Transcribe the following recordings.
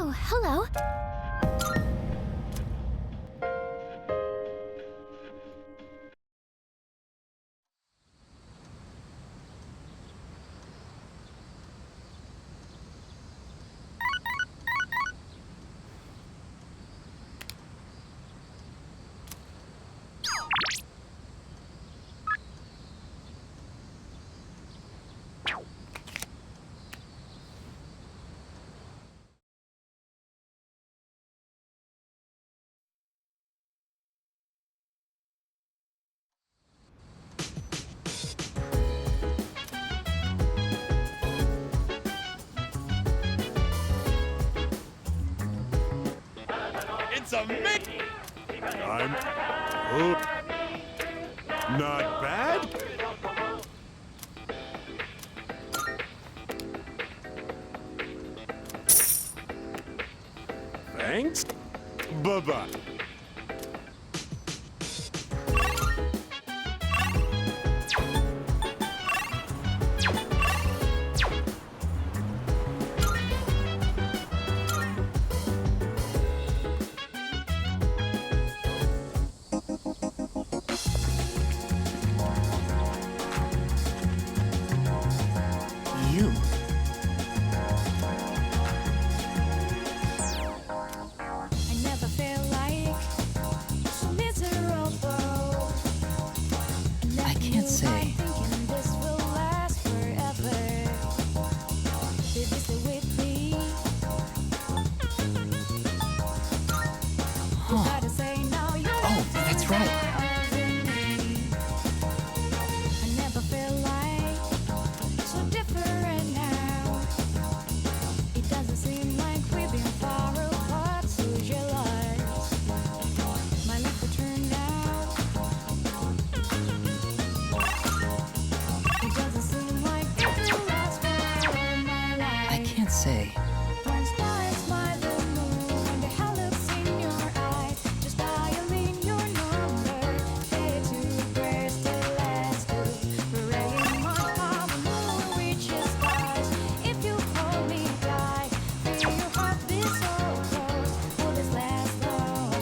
Oh, hello. It's a Mickey! Oh, not bad. Thanks. Bye-bye. You. I never feel like so miserable. I can't say. Thinking this will last forever. Baby, stay with me. Huh. Gotta say no, you Oh, that's right. I never feel like so different now. It doesn't seem like we've been far apart. So your lies, my life will turn out. It doesn't seem like it will last forever, my life. I can't say. When stars by the moon and the hell looks in your eyes, just dialing your number, say two prayers to last good. Praying my heart will reach the stars. If you hold me tight, feel your heart be so close. Will this last long?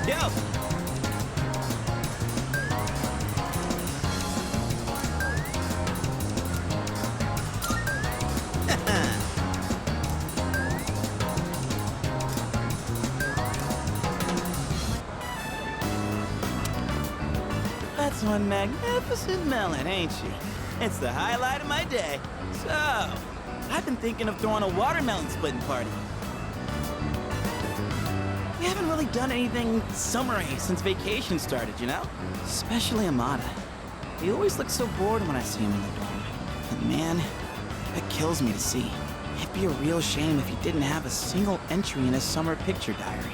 Yo! That's one magnificent melon, ain't she? It's the highlight of my day. So, I've been thinking of throwing a watermelon splitting party. We haven't really done anything summery since vacation started, you know? Especially Amada. He always looks so bored when I see him in the dorm. And man, that kills me to see. It'd be a real shame if he didn't have a single entry in his summer picture diary.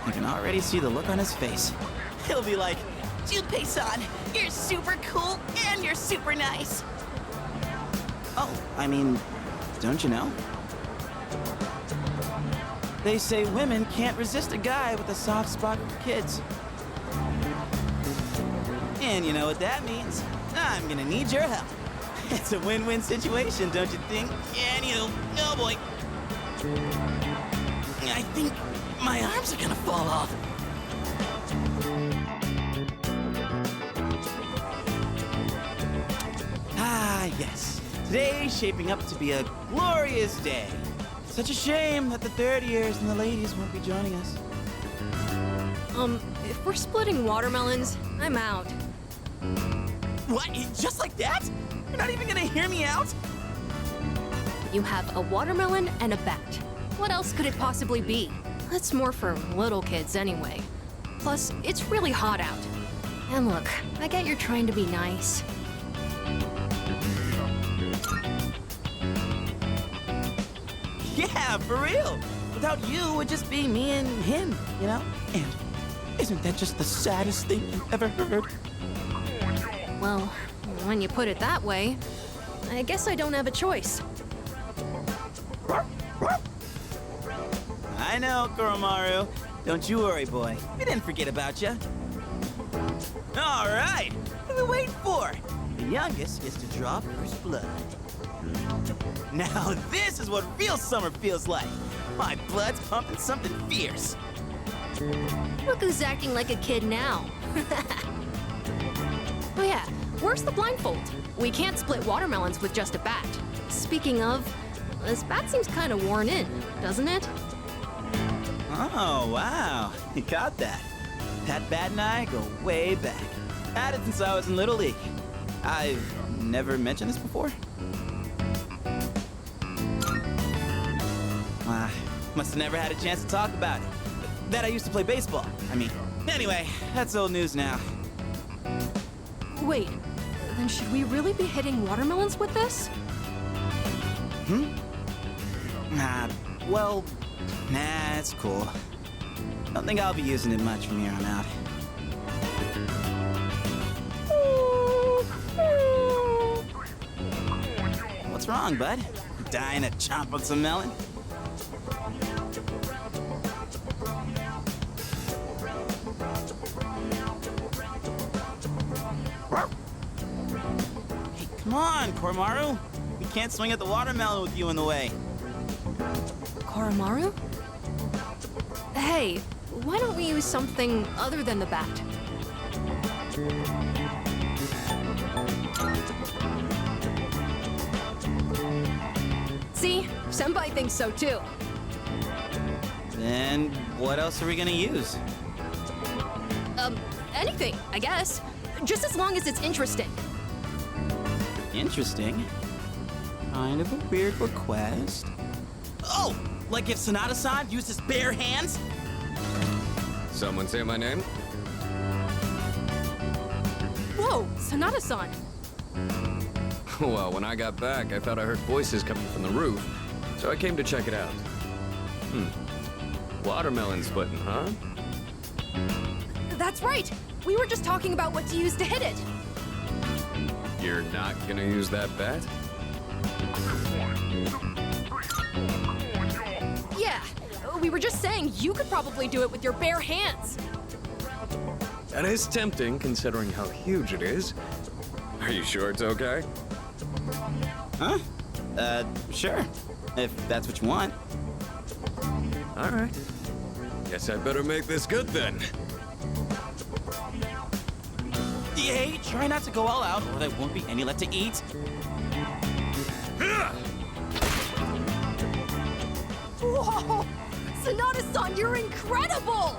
I can already see the look on his face. He'll be like, Junpei-san, you're super cool and you're super nice. oh, I mean, don't you know? They say women can't resist a guy with a soft spot for kids. And you know what that means? I'm gonna need your help. It's a win-win situation, don't you think? And you, oh boy. I think my arms are gonna fall off. Ah, yes. Today's shaping up to be a glorious day. Such a shame that the third years and the ladies won't be joining us. If we're splitting watermelons, I'm out. What? Just like that? You're not even gonna hear me out? You have a watermelon and a bat. What else could it possibly be? That's more for little kids anyway. Plus, it's really hot out. And look, I get you're trying to be nice. Yeah, for real. Without you, it would just be me and him, you know? And isn't that just the saddest thing you've ever heard? Well, when you put it that way, I guess I don't have a choice. Ruff, ruff. I know, Koromaru. Don't you worry, boy. We didn't forget about you. All right. What are we waiting for? The youngest gets to draw first blood. Now this is what real summer feels like. My blood's pumping something fierce. Look who's acting like a kid now. Oh yeah, where's the blindfold? We can't split watermelons with just a bat. Speaking of, this bat seems kind of worn in, doesn't it? Oh, wow. You got that. That bat and I go way back. Had it since I was in Little League. I've never mentioned this before. Must have never had a chance to talk about it. That I used to play baseball. Anyway, that's old news now. Wait, then should we really be hitting watermelons with this? Well, nah, it's cool. Don't think I'll be using it much from here on out. What's wrong, bud? Dying to chomp on some melon? Hey, come on, Koromaru. We can't swing at the watermelon with you in the way. Koromaru? Hey, why don't we use something other than the bat? See? Senpai thinks so too. Then what else are we gonna use? Anything, I guess. Just as long as it's interesting. Interesting. Kind of a weird request. Oh! Like if Sonata-san used his bare hands? Someone say my name? Whoa, Sonata-san. Well, when I got back, I thought I heard voices coming from the roof, so I came to check it out. Watermelon splitting, huh? That's right. We were just talking about what to use to hit it. You're not gonna use that bat? Yeah, we were just saying you could probably do it with your bare hands. That is tempting, considering how huge it is. Are you sure it's okay? Huh? Sure. If that's what you want. All right. Guess I better make this good then. Hey, try not to go all out, or there won't be any left to eat. Whoa! Sonata-san, you're incredible!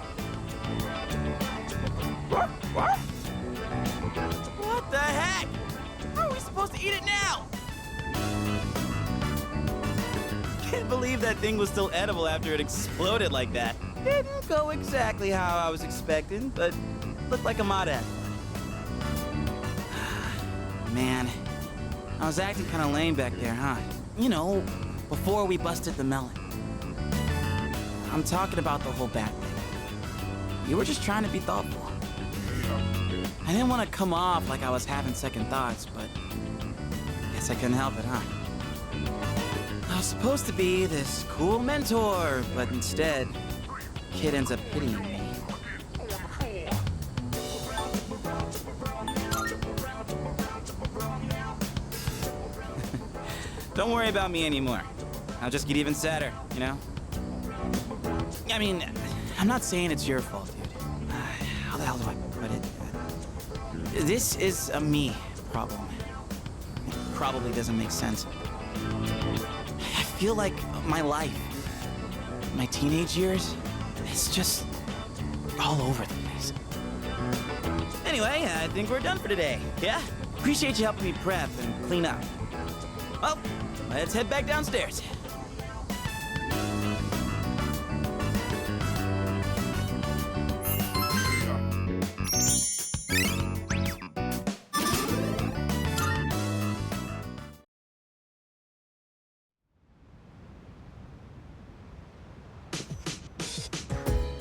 What the heck? How are we supposed to eat it now? Can't believe that thing was still edible after it exploded like that. Didn't go exactly how I was expecting, but looked like a mod ad. Man, I was acting kind of lame back there, huh? You know, before we busted the melon. I'm talking about the whole bat thing. You were just trying to be thoughtful. I didn't want to come off like I was having second thoughts, but guess I couldn't help it, huh? I was supposed to be this cool mentor, but instead, kid ends up pitying me. Don't worry about me anymore. I'll just get even sadder, you know? I mean, I'm not saying it's your fault, dude. How the hell do I put it? This is a me problem. It probably doesn't make sense. I feel like my life, my teenage years, it's just all over the place. Anyway, I think we're done for today, yeah? Appreciate you helping me prep and clean up. Well, let's head back downstairs.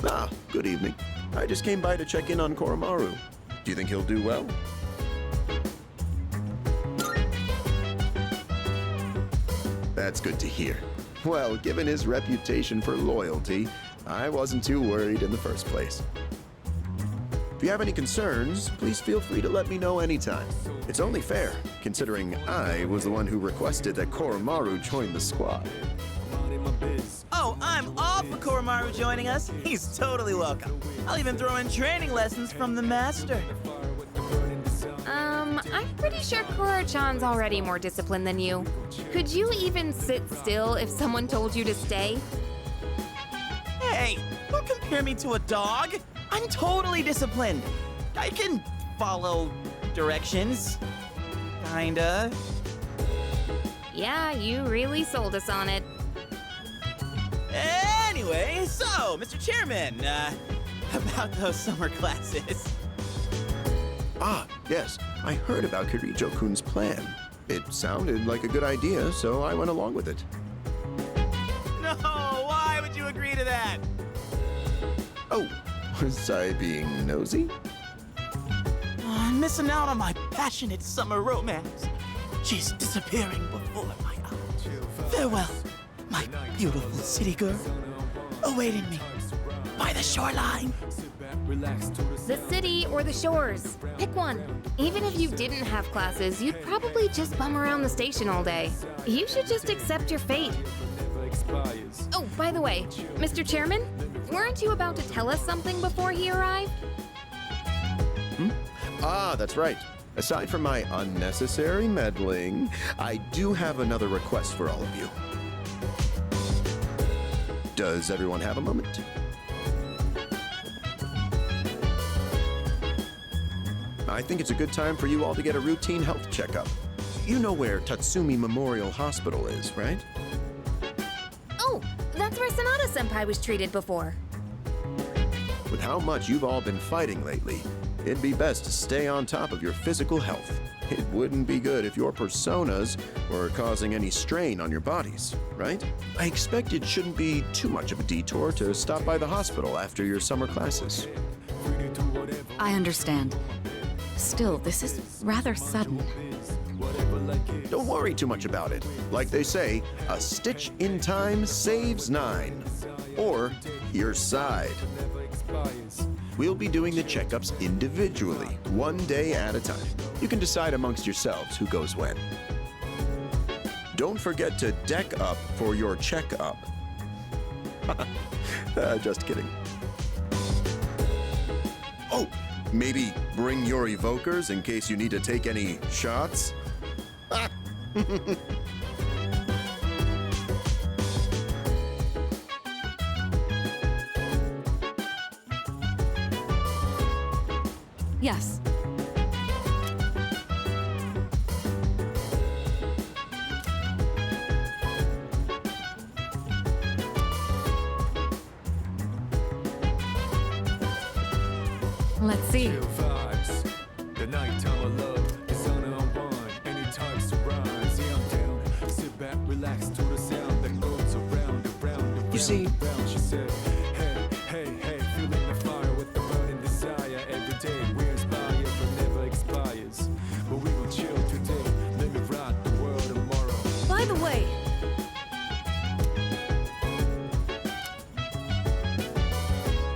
Ah, good evening. I just came by to check in on Koromaru. Do you think he'll do well? That's good to hear. Well, given his reputation for loyalty, I wasn't too worried in the first place. If you have any concerns, please feel free to let me know anytime. It's only fair, considering I was the one who requested that Koromaru join the squad. Oh, I'm all for Koromaru joining us. He's totally welcome. I'll even throw in training lessons from the master. I'm pretty sure Koro-chan's already more disciplined than you. Could you even sit still if someone told you to stay? Hey, don't compare me to a dog. I'm totally disciplined. I can follow directions. Kinda. Yeah, you really sold us on it. Anyway, so, Mr. Chairman, about those summer classes. Ah, yes, I heard about Kirijo-kun's plan. It sounded like a good idea, so I went along with it. No, why would you agree to that? Oh, was I being nosy? Oh, I'm missing out on my passionate summer romance. She's disappearing before my eyes. Farewell, my beautiful city girl, awaiting me by the shoreline. The city or the shores. Pick one. Even if you didn't have classes, you'd probably just bum around the station all day. You should just accept your fate. Oh, by the way, Mr. Chairman, weren't you about to tell us something before he arrived? Ah, that's right. Aside from my unnecessary meddling, I do have another request for all of you. Does everyone have a moment? I think it's a good time for you all to get a routine health checkup. You know where Tatsumi Memorial Hospital is, right? Oh, that's where Sanada-senpai was treated before. With how much you've all been fighting lately, it'd be best to stay on top of your physical health. It wouldn't be good if your personas were causing any strain on your bodies, right? I expect it shouldn't be too much of a detour to stop by the hospital after your summer classes. I understand. Still, this is rather sudden. Don't worry too much about it. Like they say, a stitch in time saves 9. Or your side. We'll be doing the checkups individually, one day at a time. You can decide amongst yourselves who goes when. Don't forget to deck up for your checkup. Just kidding. Oh, maybe bring your evokers in case you need to take any shots? Yes. Let's see. The nighttime of love, the sun unwind, anytime surprise. Yeah, I'm down. Sit back, relax to the sound that goes around, around, You see, around. She said, hey, hey, hey, feeling the fire with the burning desire. Every day we inspire, but never expires. But we will chill today. Let me rock the world tomorrow. By the way,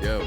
Yo.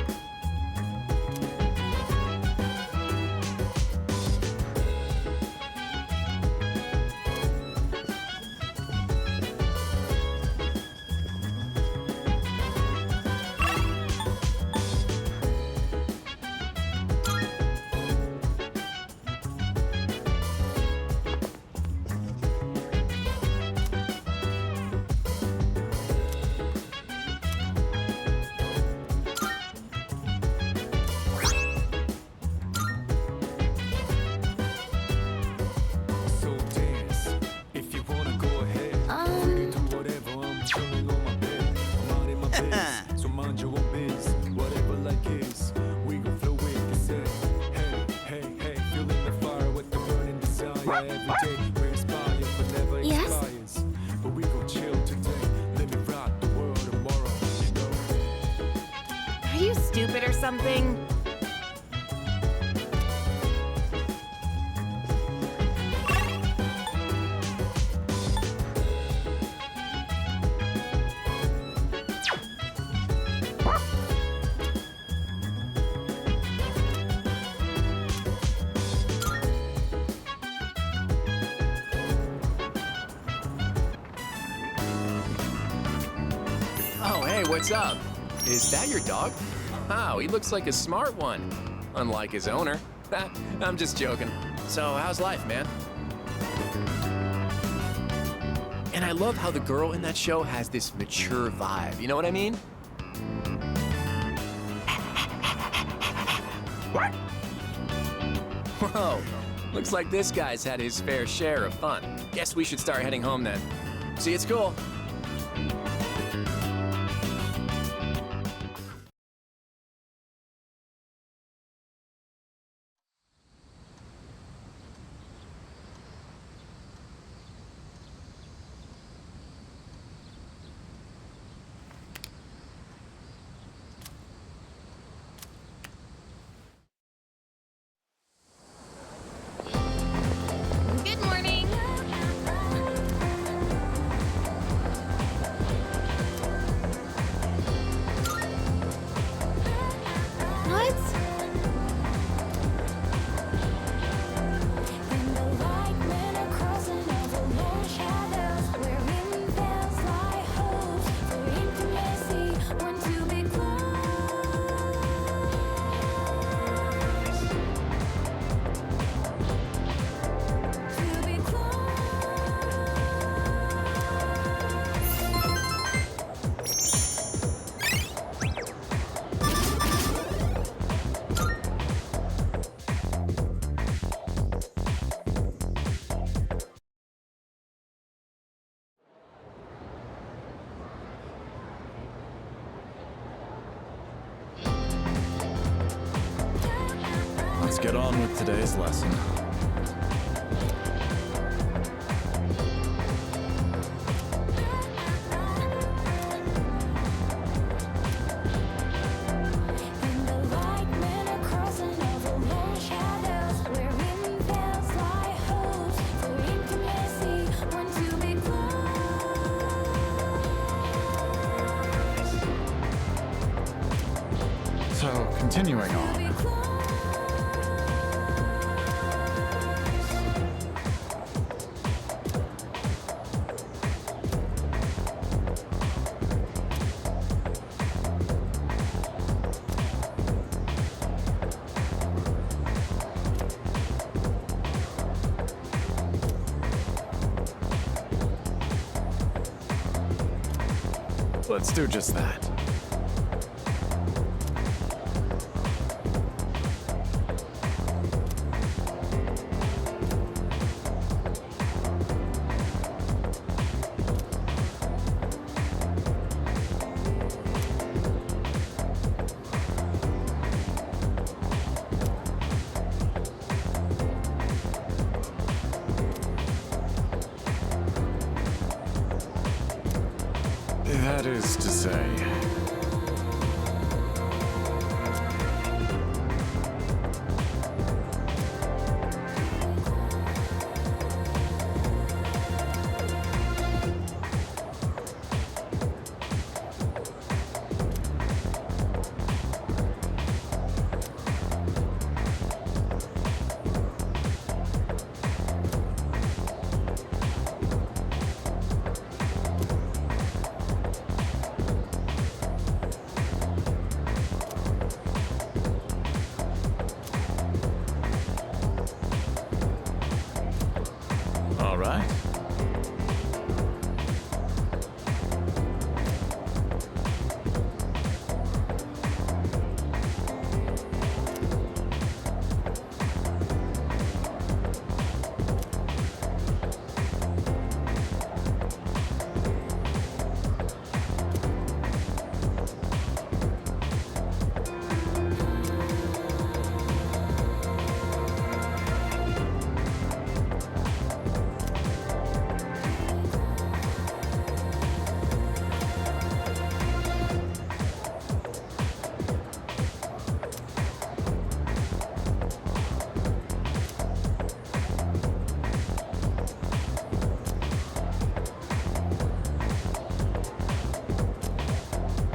So dance, if you wanna go ahead. Do whatever, I'm chilling on my bed. I'm minding my biz, so mind your own biz. Whatever like is, we gon' flow with the set. Hey, hey, hey, feeling the fire with the burning desire. Every day we inspire, but never Yes? expires. But we gon' chill today. Let me rock the world tomorrow. You know. are you stupid or something? what's up? Is that your dog? Wow, he looks like a smart one. Unlike his owner. I'm just joking. So, how's life, man? And I love how the girl in that show has this mature vibe. You know what I mean? What? Whoa. Looks like this guy's had his fair share of fun. Guess we should start heading home then. See you at school. Good morning. What? In the light, men are crossing over long shadows, wherein there's lie hopes for intimacy, want to be close, to be close. Let's get on with today's lesson. In the light, men are crossing over long shadows, wherein there's lie hopes for intimacy, want to be close, So, continuing to on. be close. Let's do just that. That is to say... All right.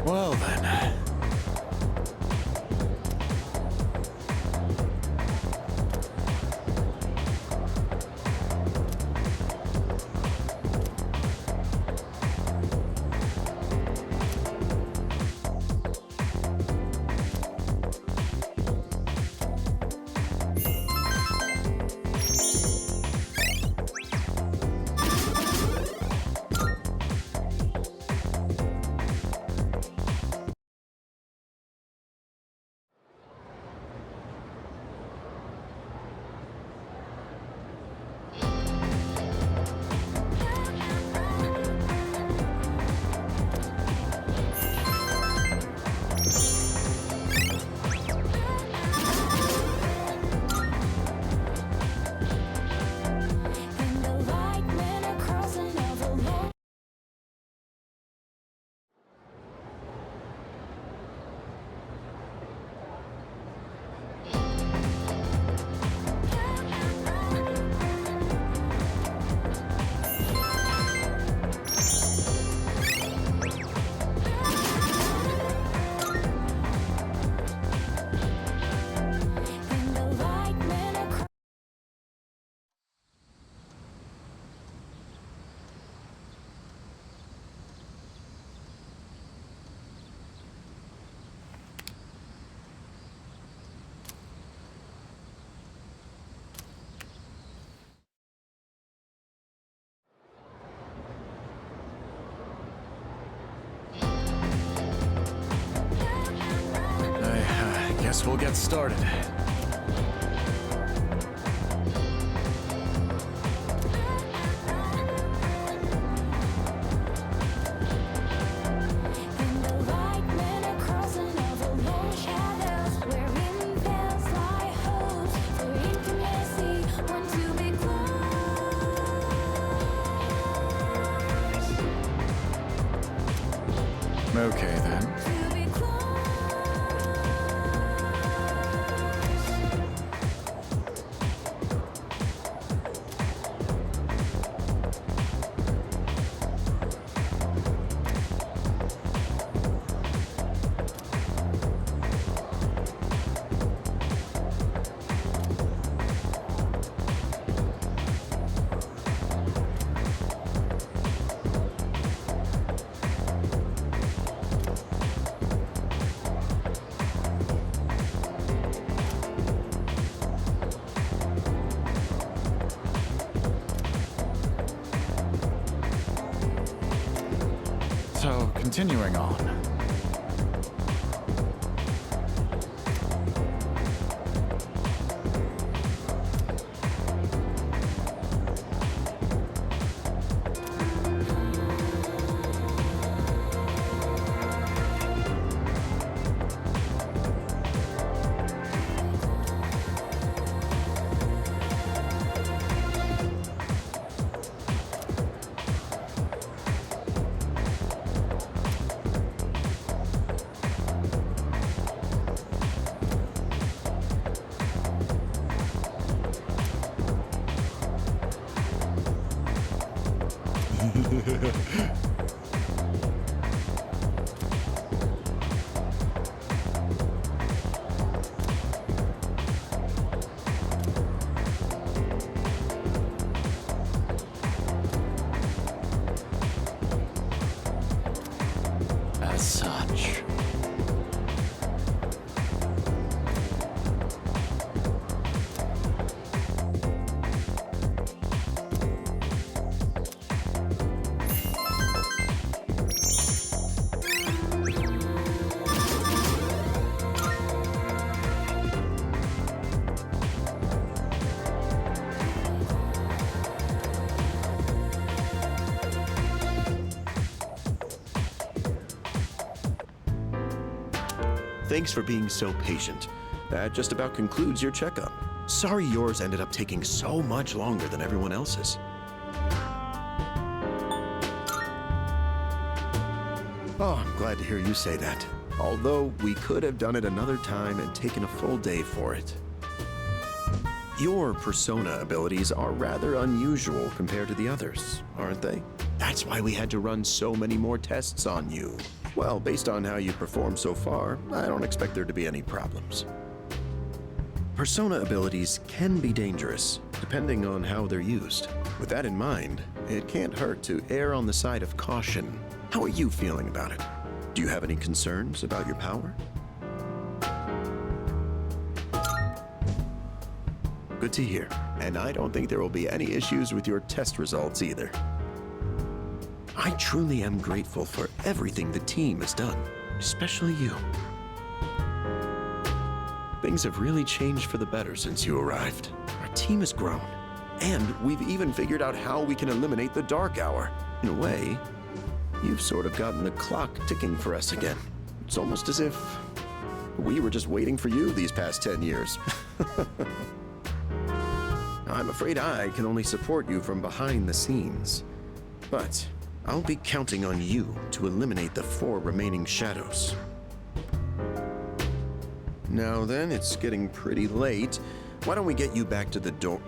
Well then. guess we'll get started. And the light men are crossing over lone shadows, wherein veils lie hopes for intimacy, one to be close, Okay then. to be close. So, continuing on. As such. Thanks for being so patient. That just about concludes your checkup. Sorry yours ended up taking so much longer than everyone else's. Oh, I'm glad to hear you say that. Although we could have done it another time and taken a full day for it. Your persona abilities are rather unusual compared to the others, aren't they? That's why we had to run so many more tests on you. Well, based on how you performed so far, I don't expect there to be any problems. Persona abilities can be dangerous, depending on how they're used. With that in mind, it can't hurt to err on the side of caution. How are you feeling about it? Do you have any concerns about your power? Good to hear, and I don't think there will be any issues with your test results either. I truly am grateful for everything the team has done, especially you. Things have really changed for the better since you arrived. Our team has grown, and we've even figured out how we can eliminate the dark hour. In a way, you've sort of gotten the clock ticking for us again. It's almost as if we were just waiting for you these past 10 years. I'm afraid I can only support you from behind the scenes, but I'll be counting on you to eliminate the 4 remaining shadows. Now then, it's getting pretty late. Why don't we get you back to the door?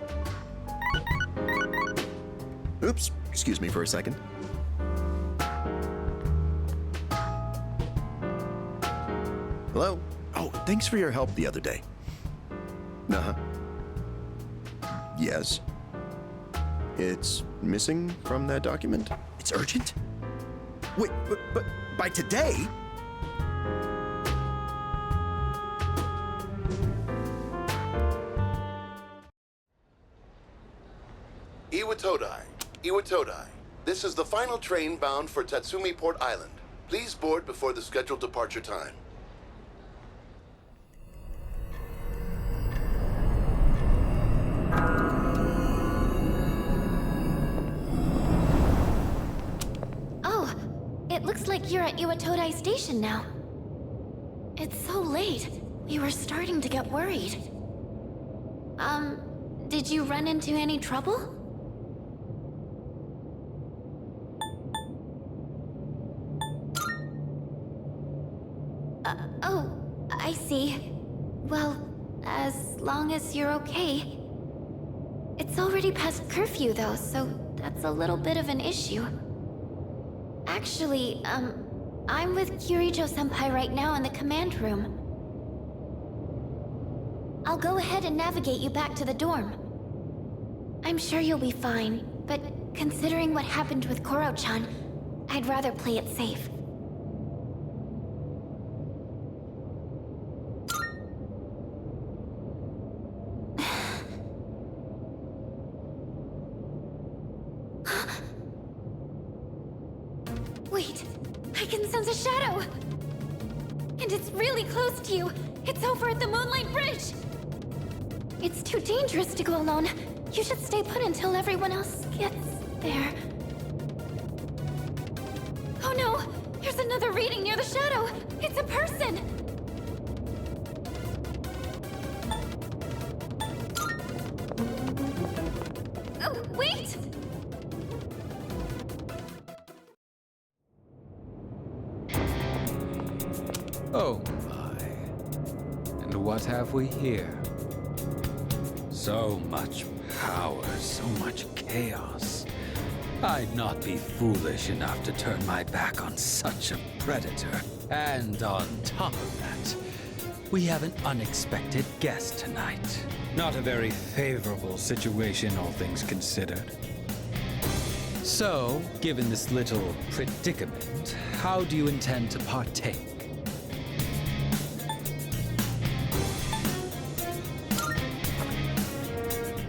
Oops, excuse me for a second. Hello? Oh, thanks for your help the other day. Uh-huh. Yes. It's missing from that document? It's urgent? Wait, but by today? Iwatodai. This is the final train bound for Tatsumi Port Island. Please board before the scheduled departure time. Looks like you're at Iwatodai Station now. It's so late. We were starting to get worried. Did you run into any trouble? Oh, I see. Well, as long as you're okay. It's already past curfew though, so that's a little bit of an issue. Actually, I'm with Kirijo-senpai right now in the command room. I'll go ahead and navigate you back to the dorm. I'm sure you'll be fine, but considering what happened with Koro-chan, I'd rather play it safe. Wait, I can sense a shadow! And it's really close to you! It's over at the Moonlight Bridge! It's too dangerous to go alone. You should stay put until everyone else gets there. Oh no! There's another reading near the shadow! It's a person! Oh, wait! Oh my. And what have we here? So much power, so much chaos. I'd not be foolish enough to turn my back on such a predator. And on top of that, we have an unexpected guest tonight. Not a very favorable situation, all things considered. So, given this little predicament, how do you intend to partake?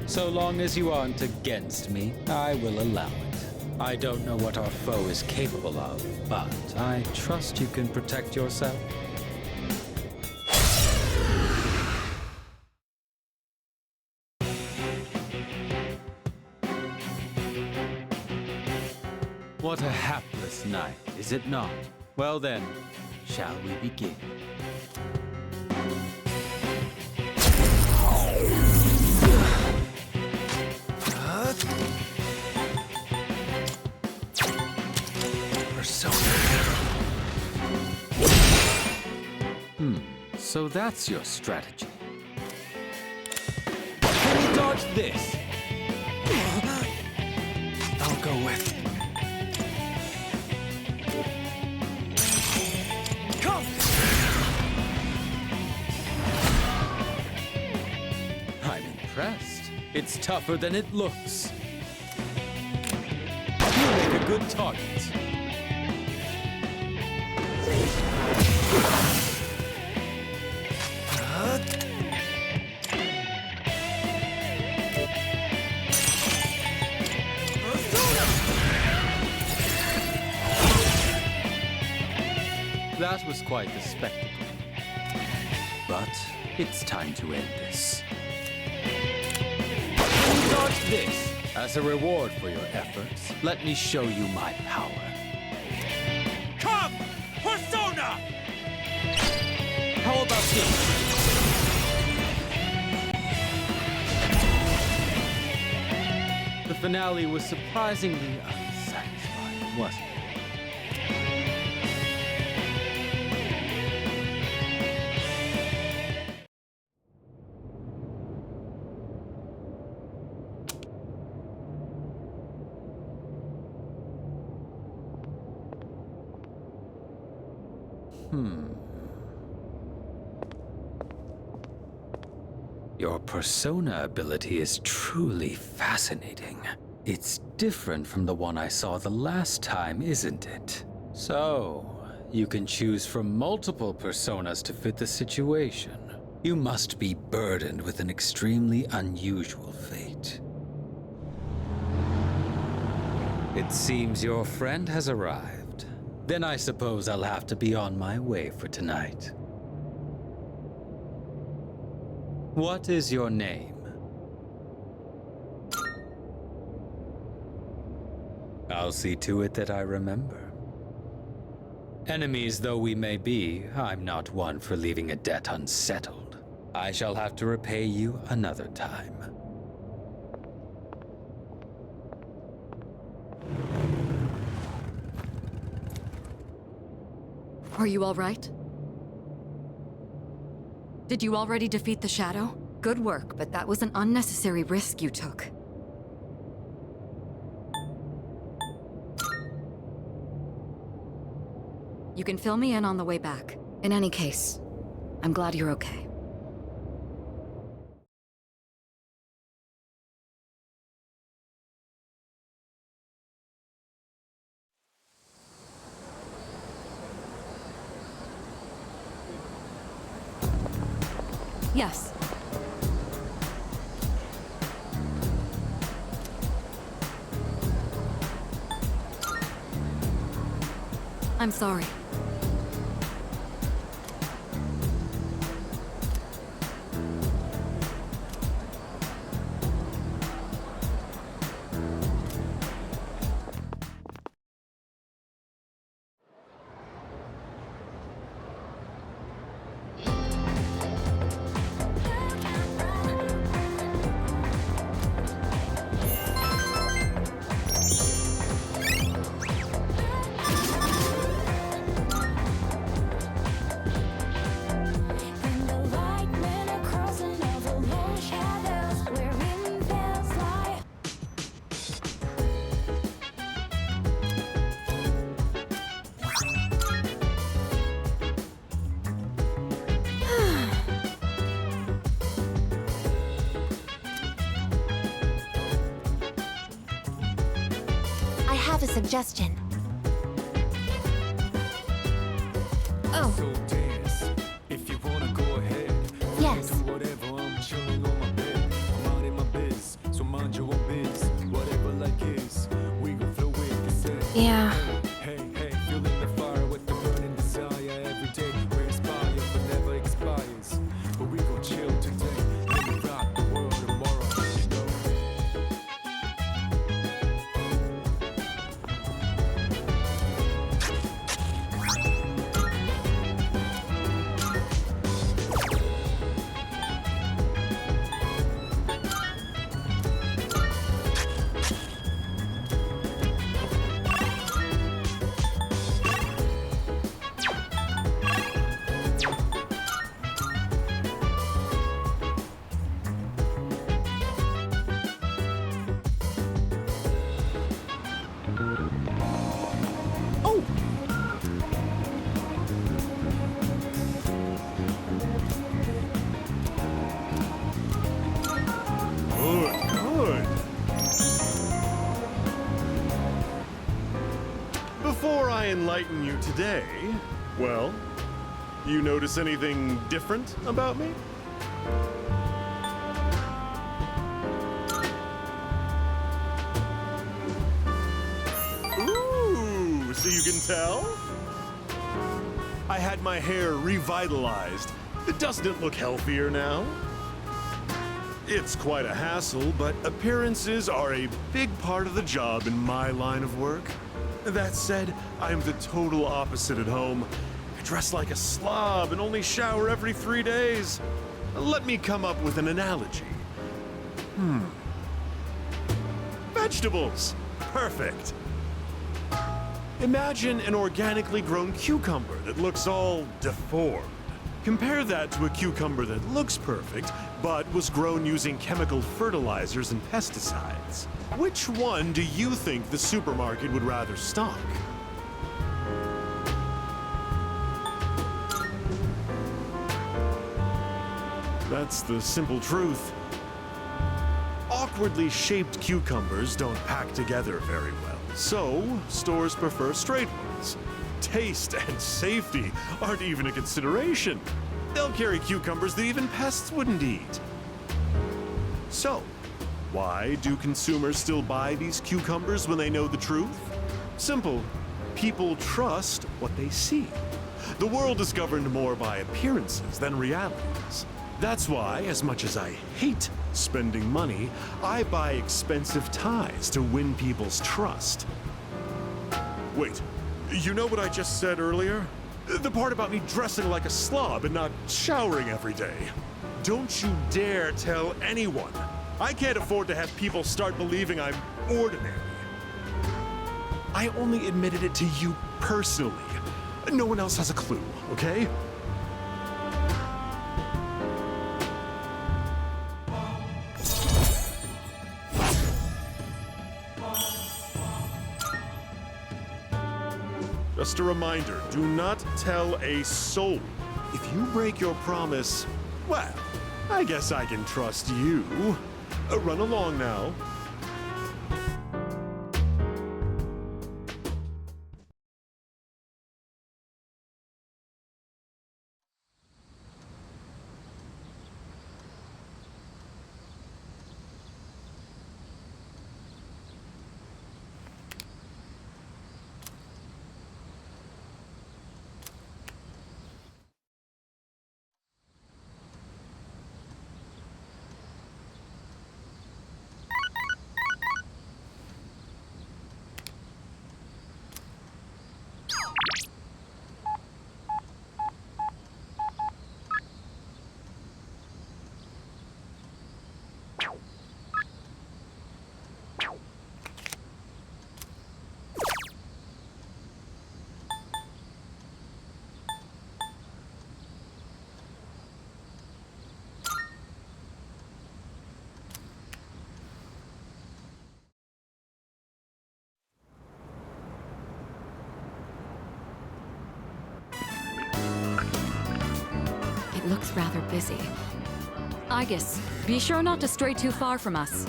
So long as you aren't against me, I will allow it. I don't know what our foe is capable of, but I trust you can protect yourself. What a hapless night, is it not? Well then, shall we begin? So that's your strategy. Can you dodge this? I'll go with... Come! I'm impressed. It's tougher than it looks. You make a good target. That was quite the spectacle. But it's time to end this. Dodge this! As a reward for your efforts, let me show you my power. Come! Persona! How about this? The finale was surprisingly unsatisfying, wasn't it? Your persona ability is truly fascinating. It's different from the one I saw the last time, isn't it? So, you can choose from multiple personas to fit the situation. You must be burdened with an extremely unusual fate. It seems your friend has arrived. Then I suppose I'll have to be on my way for tonight. What is your name? I'll see to it that I remember. Enemies though we may be, I'm not one for leaving a debt unsettled. I shall have to repay you another time. Are you all right? Did you already defeat the Shadow? Good work, but that was an unnecessary risk you took. You can fill me in on the way back. In any case, I'm glad you're okay. Yes. I'm sorry. And the light men are crossing over lone shadows wherein veils lie. I have a suggestion. Oh, So dance. If you wanna go ahead. yes. Do whatever, I'm chilling on my bed. I'm out in my biz, so mind your own biz. Whatever like is, we gon' flow with the set. Yeah. Hey, hey, feeling the fire with the burning desire. Every day we inspire, but never expires. But we gon' chill today. Let me rock the world tomorrow, you know. Good. Before I enlighten you today, well, you notice anything different about me? Ooh, so you can tell? I had my hair revitalized. Doesn't it look healthier now? It's quite a hassle, but appearances are a big part of the job in my line of work. That said, I'm the total opposite at home. I dress like a slob and only shower every 3 days. Let me come up with an analogy. Vegetables. Perfect. Imagine an organically grown cucumber that looks all deformed. Compare that to a cucumber that looks perfect, but was grown using chemical fertilizers and pesticides. Which one do you think the supermarket would rather stock? That's the simple truth. Awkwardly shaped cucumbers don't pack together very well, so stores prefer straight ones. Taste and safety aren't even a consideration. They'll carry cucumbers that even pests wouldn't eat. So, why do consumers still buy these cucumbers when they know the truth? Simple. People trust what they see. The world is governed more by appearances than realities. That's why, as much as I hate spending money, I buy expensive ties to win people's trust. Wait, You know what I just said earlier? The part about me dressing like a slob and not showering every day. Don't you dare tell anyone. I can't afford to have people start believing I'm ordinary. I only admitted it to you personally. No one else has a clue, okay? Just a reminder, do not tell a soul. If you break your promise, well, I guess I can trust you. Run along now. It looks rather busy. Aegis, be sure not to stray too far from us.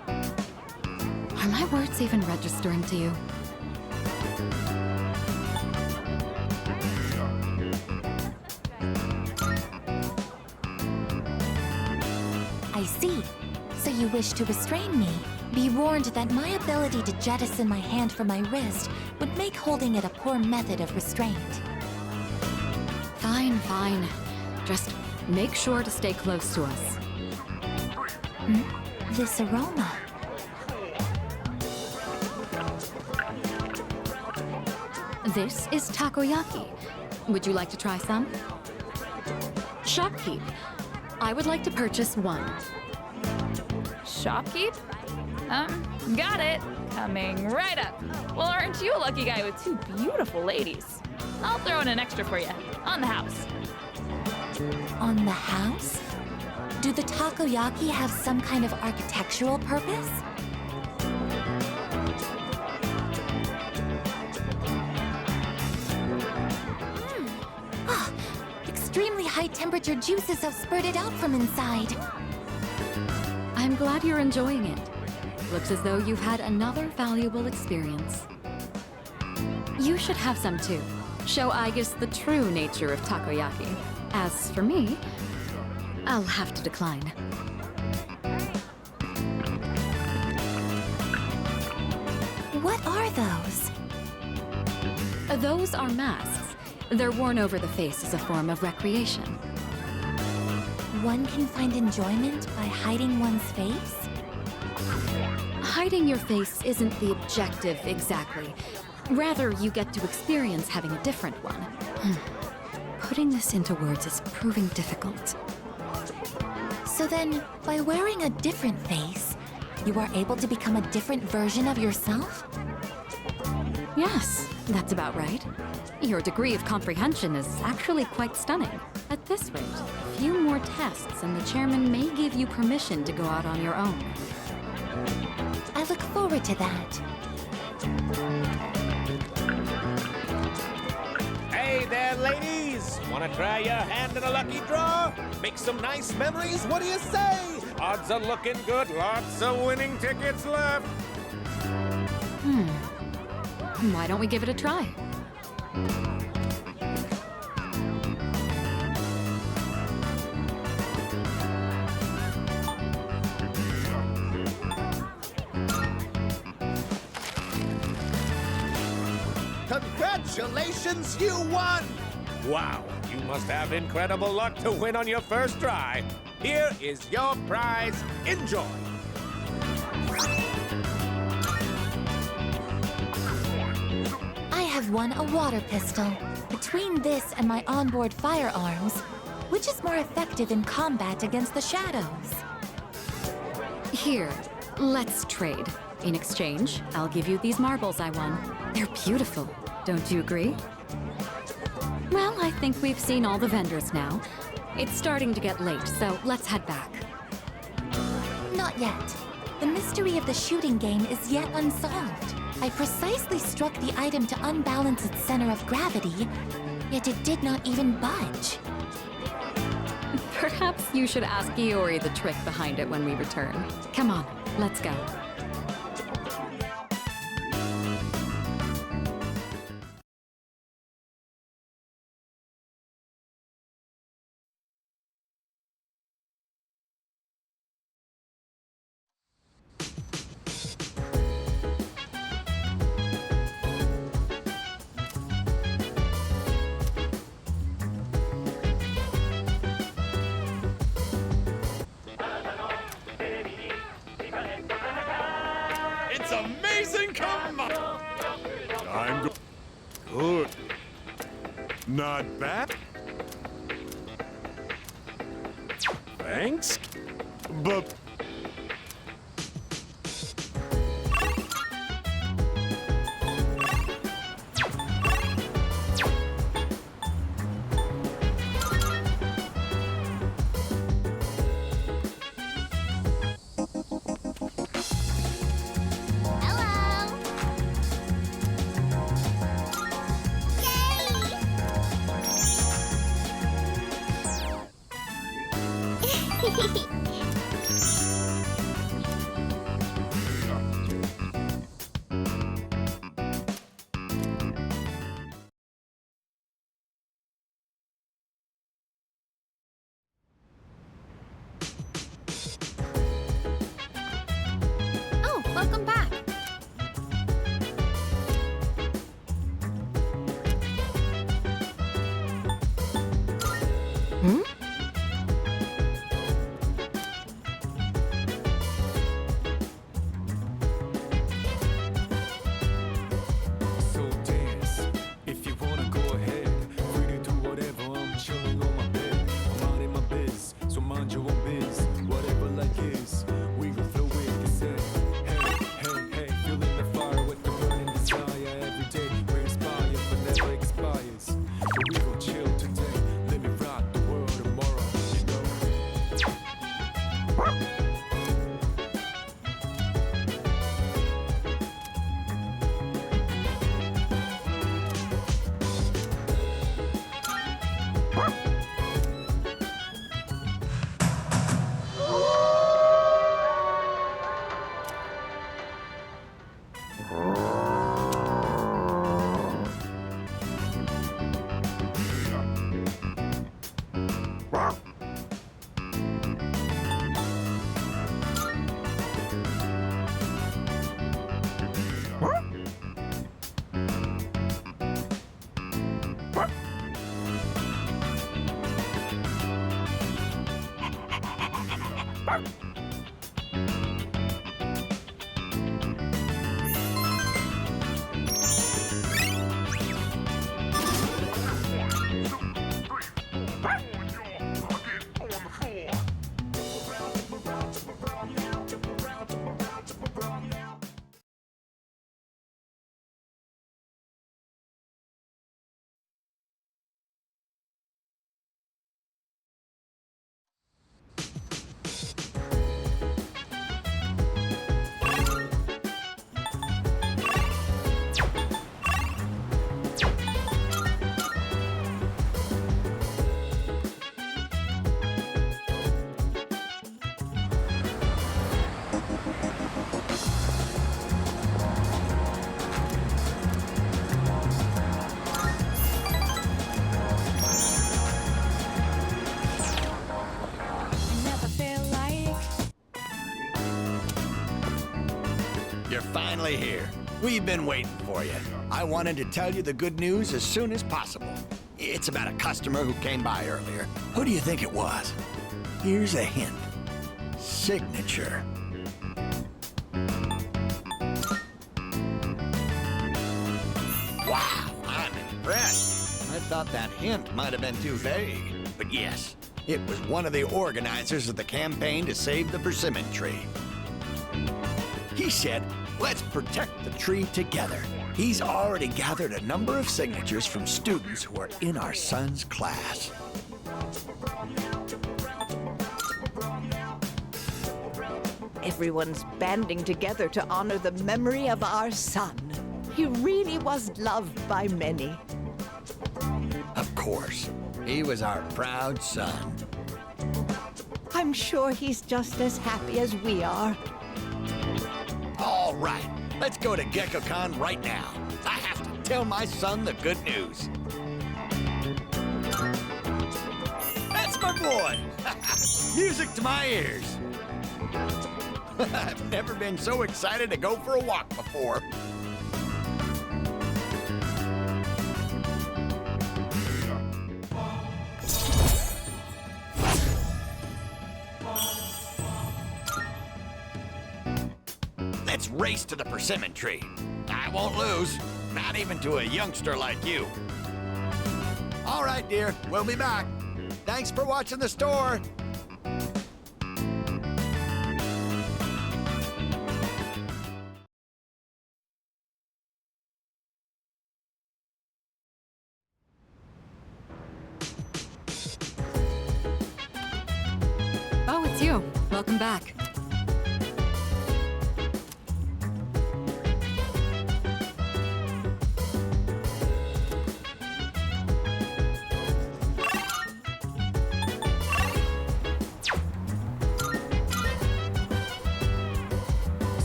Are my words even registering to you? I see. So you wish to restrain me. Be warned that my ability to jettison my hand from my wrist would make holding it a poor method of restraint. Fine, fine. Just make sure to stay close to us. This aroma. This is takoyaki. Would you like to try some? Shopkeep. I would like to purchase one. Shopkeep? Got it. Coming right up. Well, aren't you a lucky guy with two beautiful ladies? I'll throw in an extra for you. On the house. On the house? Do the takoyaki have some kind of architectural purpose? Extremely high temperature juices have spurted out from inside. I'm glad you're enjoying it. Looks as though you've had another valuable experience. You should have some too. Show Aegis the true nature of takoyaki. As for me, I'll have to decline. What are those? Those are masks. They're worn over the face as a form of recreation. One can find enjoyment by hiding one's face? Hiding your face isn't the objective exactly. Rather, you get to experience having a different one. Putting this into words is proving difficult. So then, by wearing a different face, you are able to become a different version of yourself? Yes, that's about right. Your degree of comprehension is actually quite stunning. At this rate, a few more tests and the chairman may give you permission to go out on your own. I look forward to that. Hey there, ladies! Wanna try your hand in a lucky draw? Make some nice memories? What do you say? Odds are looking good. Lots of winning tickets left. Why don't we give it a try? Congratulations, you won! Wow, you must have incredible luck to win on your first try. Here is your prize. Enjoy. I have won a water pistol. Between this and my onboard firearms, which is more effective in combat against the shadows? Here, let's trade. In exchange, I'll give you these marbles I won. They're beautiful, don't you agree? Well, I think we've seen all the vendors now. It's starting to get late, so let's head back. Not yet. The mystery of the shooting game is yet unsolved. I precisely struck the item to unbalance its center of gravity, yet it did not even budge. Perhaps you should ask Iori the trick behind it when we return. Come on, let's go. It's amazing! Come on! I'm good. Not bad. Thanks. But Oh, welcome back. Hmm? So dance, if you wanna go ahead. Free to do whatever, I'm chilling on my bed. I'm out in my biz, so mind your own biz. Whatever like is, we gon' throw it, they say. Hey, hey, hey, feeling the fire with the burning desire. Every day we're inspired, but never expires. So we gon' chill today, let me rock the world tomorrow, you know. Never feel like You're finally here. We've been waiting for you. I wanted to tell you the good news as soon as possible. It's about a customer who came by earlier. Who do you think it was? Here's a hint. Signature. Wow! impressed. I thought that hint might have been too vague. But yes, it was one of the organizers of the campaign to save the persimmon tree. He said, let's protect the tree together. He's already gathered a number of signatures from students who are in our son's class. Everyone's banding together to honor the memory of our son. He really was loved by many. Of course, he was our proud son. I'm sure he's just as happy as we are. All right, let's go to GeckoCon right now. I have to tell my son the good news. That's my boy! Music to my ears. I've never been so excited to go for a walk before. Let's race to the persimmon tree. I won't lose, not even to a youngster like you. All right, dear, we'll be back. Thanks for watching the store. Oh, it's you. Welcome back.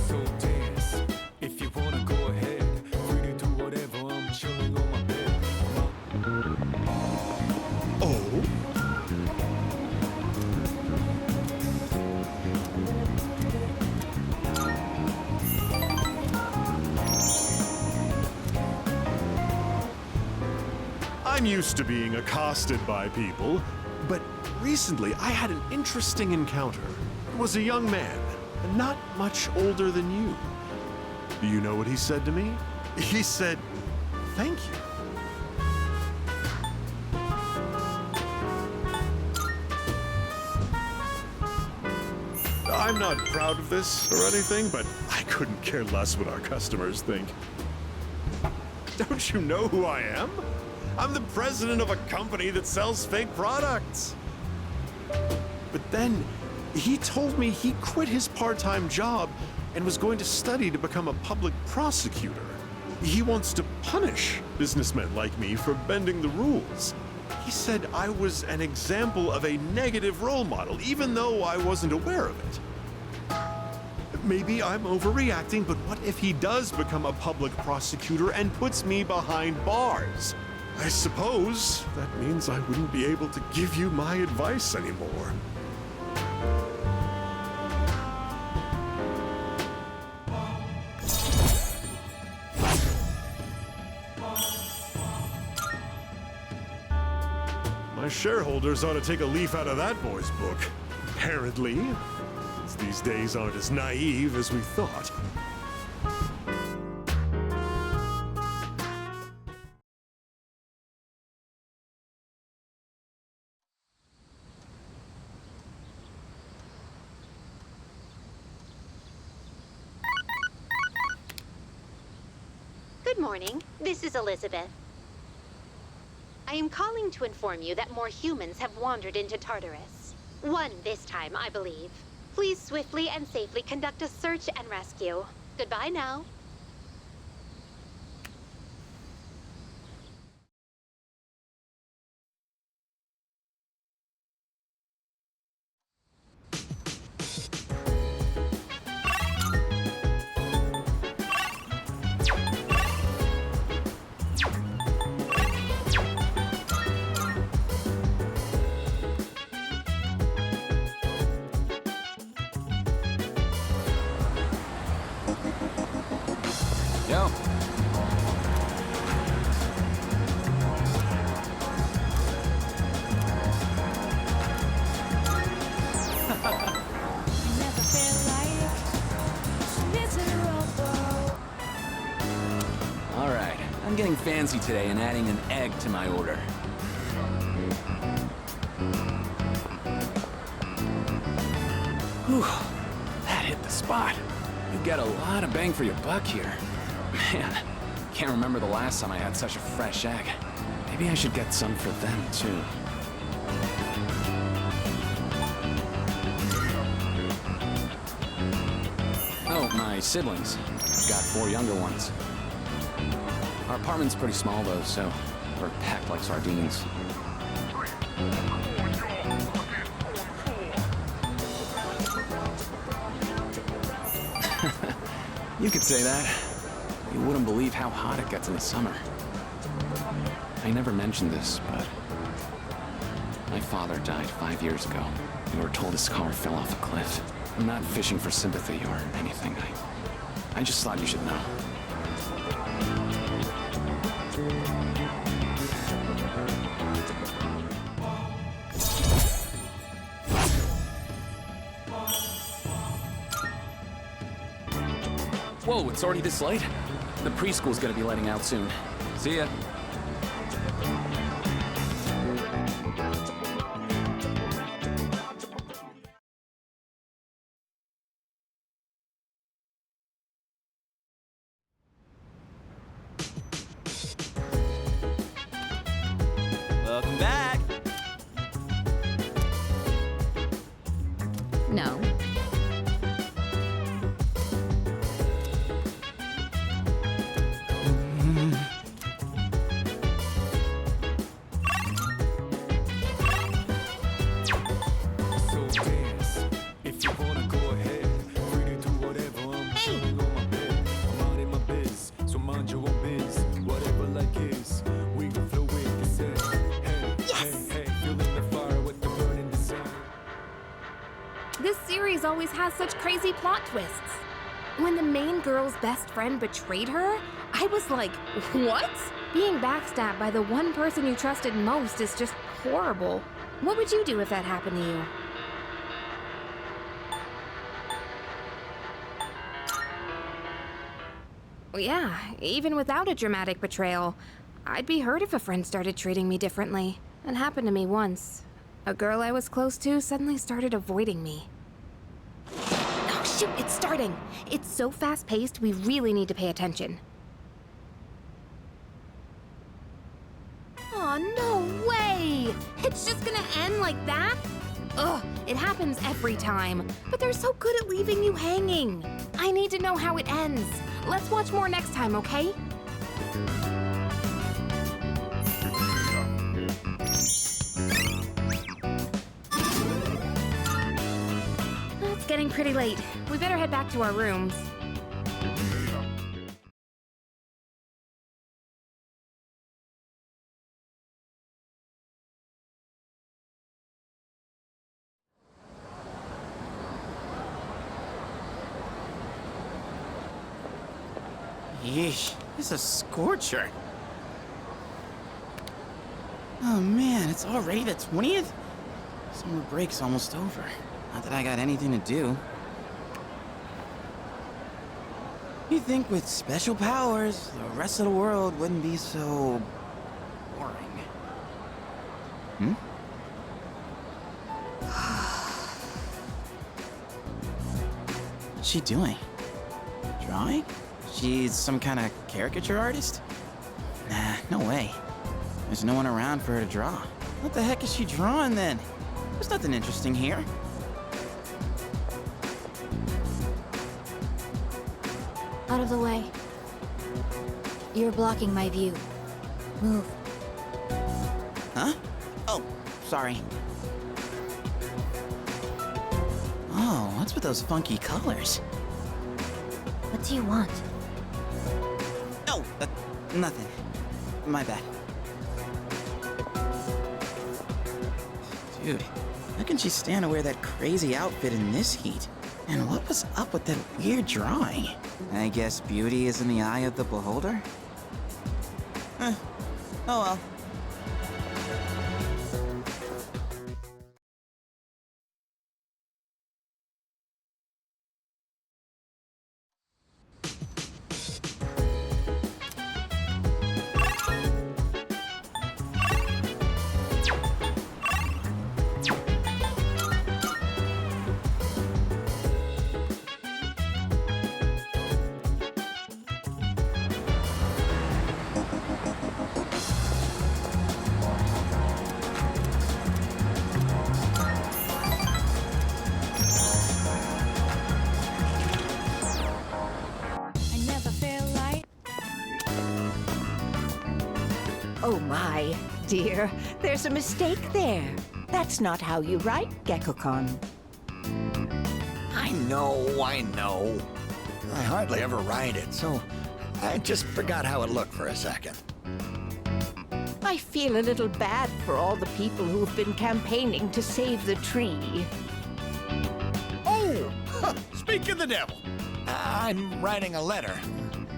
So dance, if you wanna go ahead. Free to do whatever, I'm chilling on my bed. Oh? I'm used to being accosted by people, but recently I had an interesting encounter. It was a young man, not much older than you. Do you know what he said to me? He said, "Thank you." I'm not proud of this or anything, but I couldn't care less what our customers think. Don't you know who I am? I'm the president of a company that sells fake products. But then he told me he quit his part-time job and was going to study to become a public prosecutor. He wants to punish businessmen like me for bending the rules. He said I was an example of a negative role model, even though I wasn't aware of it. Maybe I'm overreacting, but what if he does become a public prosecutor and puts me behind bars? I suppose that means I wouldn't be able to give you my advice anymore. My shareholders ought to take a leaf out of that boy's book. Apparently, since these days aren't as naive as we thought. Good morning. This is Elizabeth. I am calling to inform you that more humans have wandered into Tartarus. One this time, I believe. Please swiftly and safely conduct a search and rescue. Goodbye now. Yo. Never felt like miserable. All right, I'm getting fancy today and adding an egg to my order. Whew, that hit the spot. You get a lot of bang for your buck here. Man, can't remember the last time I had such a fresh egg. Maybe I should get some for them, too. Oh, my siblings. Got 4 younger ones. Our apartment's pretty small, though, so we're packed like sardines. You could say that. You wouldn't believe how hot it gets in the summer. I never mentioned this, but my father died 5 years ago. We were told his car fell off a cliff. I'm not fishing for sympathy or anything. I just thought you should know. Whoa, it's already this late? The preschool's gonna be letting out soon. See ya. Welcome back. No. So dance. If you wanna go ahead, free to do whatever. I'm chilling on my bed. I'm out in my biz, so mind your own biz. Whatever like is, we gon' flow with this head. Hey, hey, hey, feeling the fire with the burning desire. This series always has such crazy plot twists. When the main girl's best friend betrayed her, I was like, what? Being backstabbed by the one person you trusted most is just horrible. What would you do if that happened to you? Well, yeah, even without a dramatic betrayal, I'd be hurt if a friend started treating me differently. It happened to me once. A girl I was close to suddenly started avoiding me. Oh shoot, it's starting! It's so fast-paced, we really need to pay attention. Oh, no way! It's just gonna end like that? Ugh, it happens every time, but they're so good at leaving you hanging. I need to know how it ends. Let's watch more next time, okay? It's getting pretty late. We better head back to our rooms. Yeesh, this is a scorcher. Oh man, it's already the 20th? Summer break's almost over. Not that I got anything to do. You'd think with special powers, the rest of the world wouldn't be so boring. Hmm? What's she doing? Drawing? She's some kind of caricature artist? Nah, no way. There's no one around for her to draw. What the heck is she drawing then? There's nothing interesting here. Out of the way. You're blocking my view. Move. Huh? Oh, sorry. Oh, what's with those funky colors? What do you want? Oh, nothing. My bad. Dude, how can she stand to wear that crazy outfit in this heat? And what was up with that weird drawing? I guess beauty is in the eye of the beholder? Oh well. Oh my, dear, there's a mistake there. That's not how you write, Gekko-kun. I know. I hardly ever write it, so I just forgot how it looked for a second. I feel a little bad for all the people who've been campaigning to save the tree. Oh! Speak of the devil! I'm writing a letter.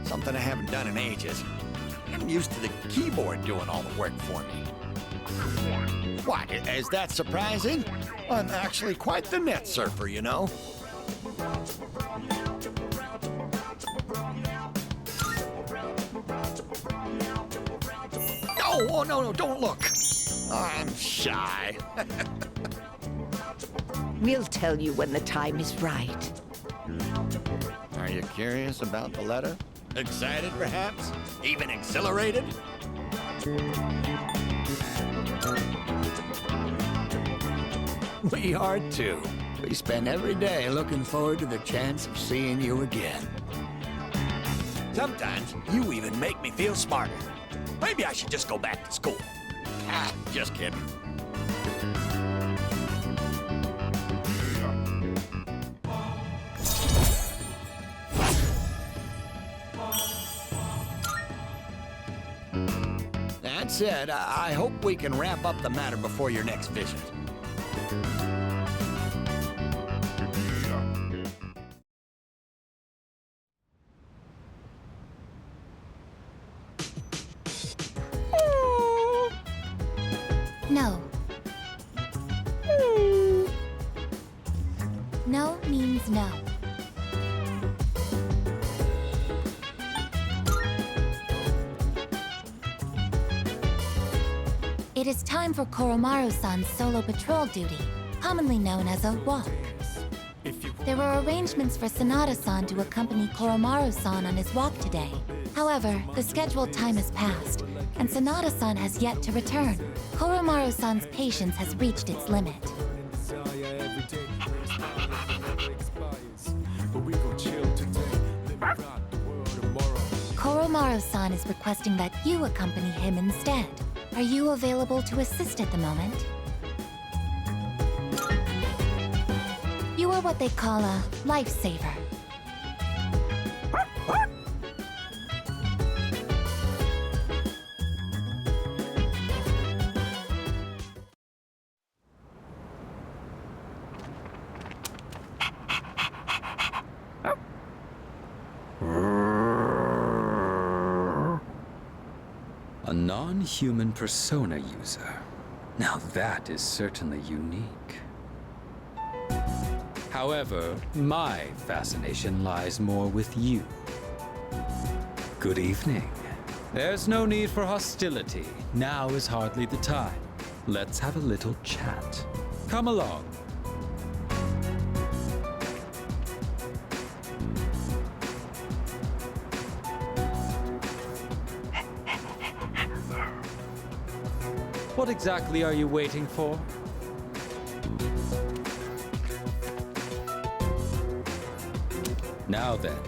Something I haven't done in ages. I'm used to the keyboard doing all the work for me. What, is that surprising? I'm actually quite the net surfer, you know? Oh, no, don't look. Oh, I'm shy. We'll tell you when the time is right. Are you curious about the letter? Excited, perhaps? Even exhilarated? We are too. We spend every day looking forward to the chance of seeing you again. Sometimes you even make me feel smarter. Maybe I should just go back to school. Just kidding. That said, I hope we can wrap up the matter before your next visit. No. No means no. It is time for Koromaru-san's solo patrol duty, commonly known as a walk. There were arrangements for Sanada-san to accompany Koromaru-san on his walk today. However, the scheduled time has passed, and Sanada-san has yet to return. Koromaru-san's patience has reached its limit. Koromaru-san is requesting that you accompany him instead. Are you available to assist at the moment? You are what they call a lifesaver. A non-human persona user. Now that is certainly unique. However, my fascination lies more with you. Good evening. There's no need for hostility. Now is hardly the time. Let's have a little chat. Come along. What exactly are you waiting for? Now then,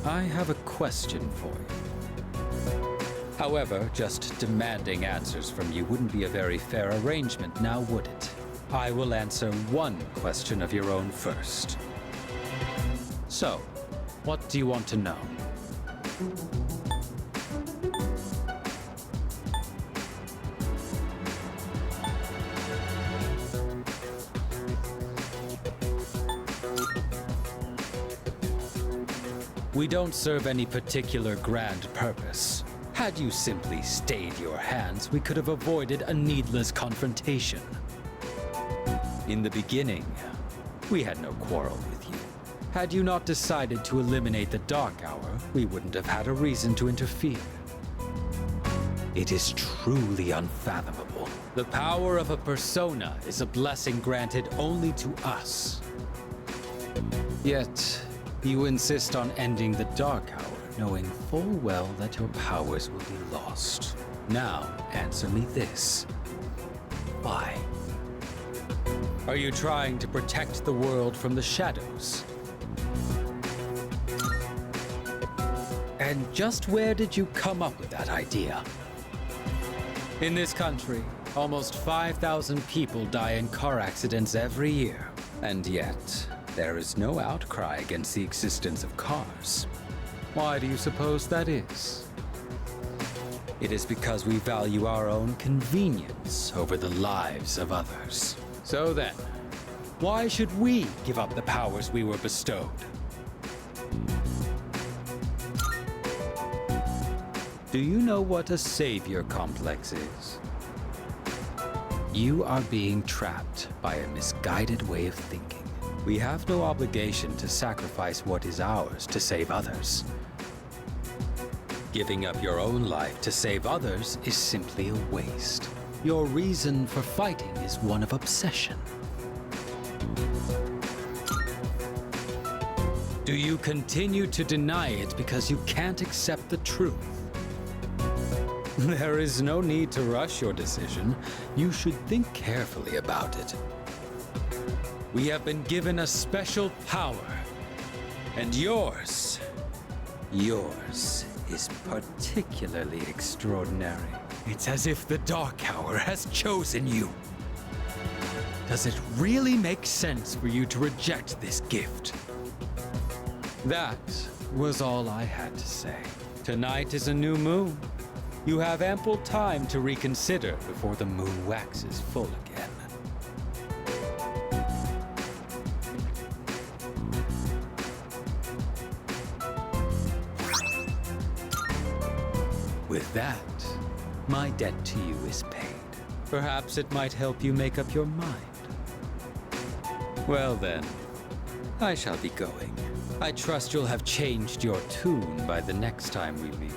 I have a question for you. However, just demanding answers from you wouldn't be a very fair arrangement, now would it? I will answer one question of your own first. So, what do you want to know? We don't serve any particular grand purpose. Had you simply stayed your hands, we could have avoided a needless confrontation. In the beginning, we had no quarrel with you. Had you not decided to eliminate the Dark Hour, we wouldn't have had a reason to interfere. It is truly unfathomable. The power of a persona is a blessing granted only to us. Yet, you insist on ending the Dark Hour, knowing full well that your powers will be lost. Now, answer me this. Why? Are you trying to protect the world from the shadows? And just where did you come up with that idea? In this country, almost 5,000 people die in car accidents every year. And yet, there is no outcry against the existence of cars. Why do you suppose that is? It is because we value our own convenience over the lives of others. So then, why should we give up the powers we were bestowed? Do you know what a savior complex is? You are being trapped by a misguided way of thinking. We have no obligation to sacrifice what is ours to save others. Giving up your own life to save others is simply a waste. Your reason for fighting is one of obsession. Do you continue to deny it because you can't accept the truth? There is no need to rush your decision. You should think carefully about it. We have been given a special power. And yours is particularly extraordinary. It's as if the Dark Hour has chosen you. Does it really make sense for you to reject this gift? That was all I had to say. Tonight is a new moon. You have ample time to reconsider before the moon waxes full again. With that, my debt to you is paid. Perhaps it might help you make up your mind. Well then, I shall be going. I trust you'll have changed your tune by the next time we meet.